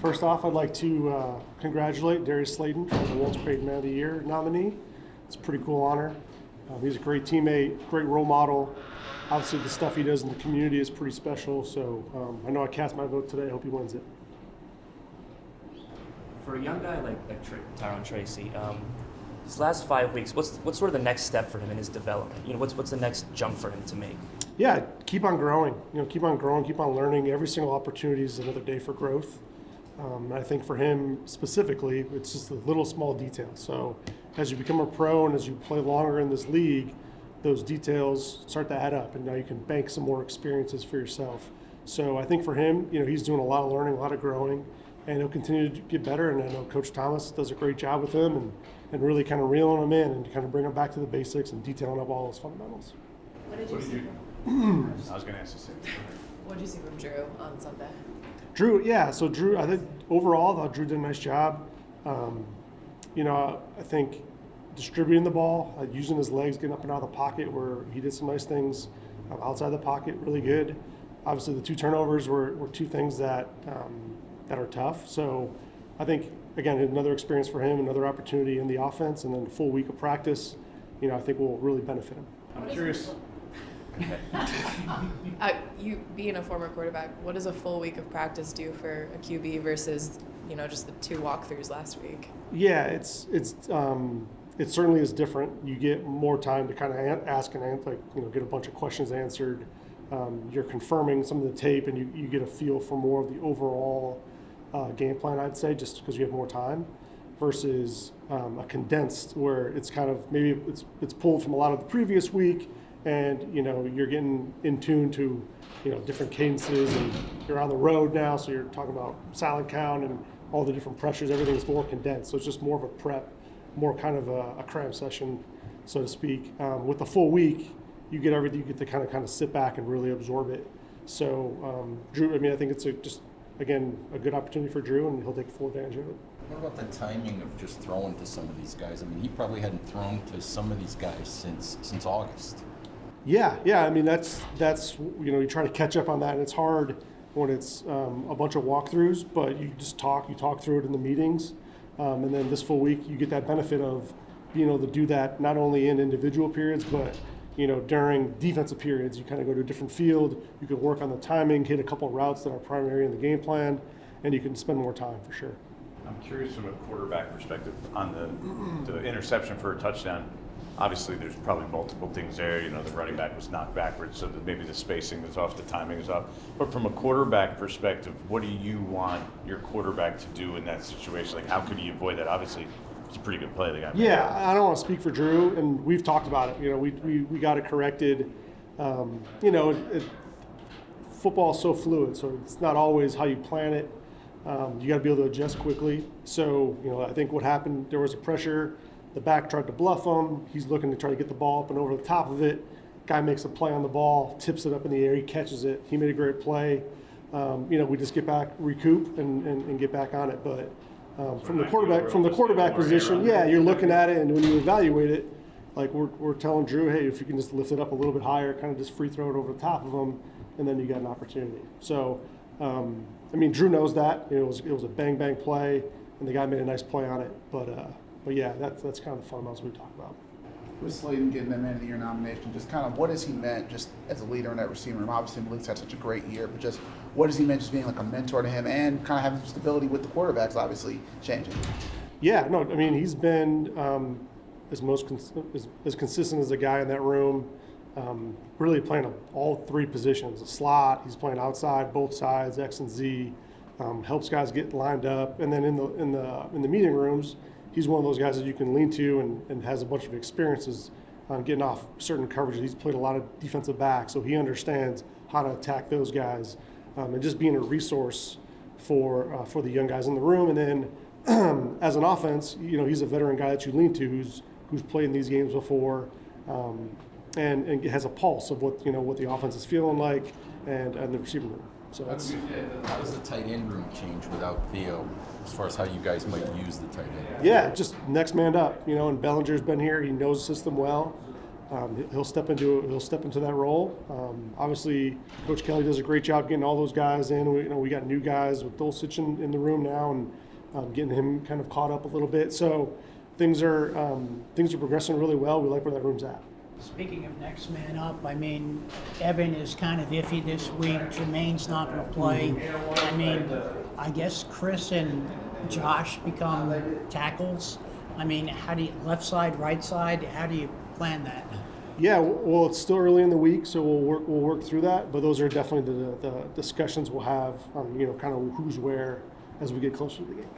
First off, I'd like to congratulate Darius Slayton for the Walter Payton Man of the Year nominee. It's a pretty cool honor. He's a great teammate, great role model. Obviously, the stuff he does in the community is pretty special, so I know I cast my vote today. I hope he wins it. For a young guy like Tyron Tracy, his last 5 weeks, what's sort of the next step for him in his development? What's the next jump for him to make? Yeah, keep on growing. Keep on growing, keep on learning. Every single opportunity is another day for growth. And I think for him specifically, it's just the little small details. So as you become a pro and as you play longer in this league, those details start to add up, and now you can bank some more experiences for yourself. So I think for him, he's doing a lot of learning, a lot of growing, and he'll continue to get better. And I know Coach Thomas does a great job with him and really kind of reeling him in and kind of bring him back to the basics and detailing up all those fundamentals. What did you see? I was going to ask the same thing. What did you see from Drew on Sunday? Drew, so Drew, I think overall, I thought Drew did a nice job. I think distributing the ball, using his legs, getting up and out of the pocket, where he did some nice things outside the pocket, really good. Obviously, the 2 turnovers were 2 things that are tough. So I think, again, another experience for him, another opportunity in the offense, and then a full week of practice, I think will really benefit him. I'm curious. You being a former quarterback, what does a full week of practice do for a QB versus, just the 2 walkthroughs last week? Yeah, it certainly is different. You get more time to kind of ask and answer, get a bunch of questions answered. You're confirming some of the tape, and you get a feel for more of the overall game plan, I'd say, just because you have more time, versus a condensed where it's kind of maybe it's pulled from a lot of the previous week, and you're getting in tune to different cadences, and you're on the road now, so you're talking about silent count and all the different pressures. Everything's more condensed, so it's just more of a prep, more kind of a cram session, so to speak. With the full week, you get everything. You get to kind of sit back and really absorb it. So Drew, I think it's just again a good opportunity for Drew, and he'll take full advantage of it. What about the timing of just throwing to some of these guys? He probably hadn't thrown to some of these guys since August. Yeah. That's you try to catch up on that, and it's hard when it's a bunch of walkthroughs. But you just talk through it in the meetings, and then this full week you get that benefit of being able to do that not only in individual periods, but during defensive periods. You kind of go to a different field. You can work on the timing, hit a couple of routes that are primary in the game plan, and you can spend more time for sure. I'm curious from a quarterback perspective on the interception for a touchdown. Obviously, there's probably multiple things there. The running back was knocked backwards, so that maybe the spacing was off, the timing is off. But from a quarterback perspective, what do you want your quarterback to do in that situation? Like, how could he avoid that? Obviously, it's a pretty good play they got. Yeah, I don't want to speak for Drew, and we've talked about it. We got it corrected. Football is so fluid, so it's not always how you plan it. You got to be able to adjust quickly. So, I think what happened, there was a pressure. The back tried to bluff him. He's looking to try to get the ball up and over the top of it. Guy makes a play on the ball, tips it up in the air. He catches it. He made a great play. We just get back, recoup, and get back on it. But from the quarterback position, you're looking at it, and when you evaluate it, like we're telling Drew, hey, if you can just lift it up a little bit higher, kind of just free throw it over the top of him, and then you got an opportunity. So, Drew knows that. It was a bang bang play, and the guy made a nice play on it. But yeah, that's kind of the fundamentals we talk about. With Slayton getting the Man of the Year nomination, just kind of what has he meant just as a leader in that receiving room? Obviously, Malik's had such a great year, but just what has he meant just being like a mentor to him and kind of having stability with the quarterbacks obviously changing? Yeah, no, he's been as consistent as a guy in that room, really playing all 3 positions. A slot, he's playing outside, both sides, X and Z, helps guys get lined up, and then in the meeting rooms, he's one of those guys that you can lean to and has a bunch of experiences on getting off certain coverages. He's played a lot of defensive backs, so he understands how to attack those guys, and just being a resource for the young guys in the room. And then as an offense, he's a veteran guy that you lean to who's played in these games before, and has a pulse of what the offense is feeling like and the receiving room. So how does the tight end room change without Theo, as far as how you guys might use the tight end? Yeah, just next man up. And Bellinger's been here. He knows the system well. he'll step into that role. Obviously, Coach Kelly does a great job getting all those guys in. We got new guys with Dulcich in the room now, and getting him kind of caught up a little bit. So things are progressing really well. We like where that room's at. Speaking of next man up, I mean, Evan is kind of iffy this week. Jermaine's not going to play. I mean, I guess Chris and Josh become tackles. I mean, how do you, left side, right side, how do you plan that? Yeah, well, it's still early in the week, so we'll work through that. But those are definitely the discussions we'll have on kind of who's where as we get closer to the game.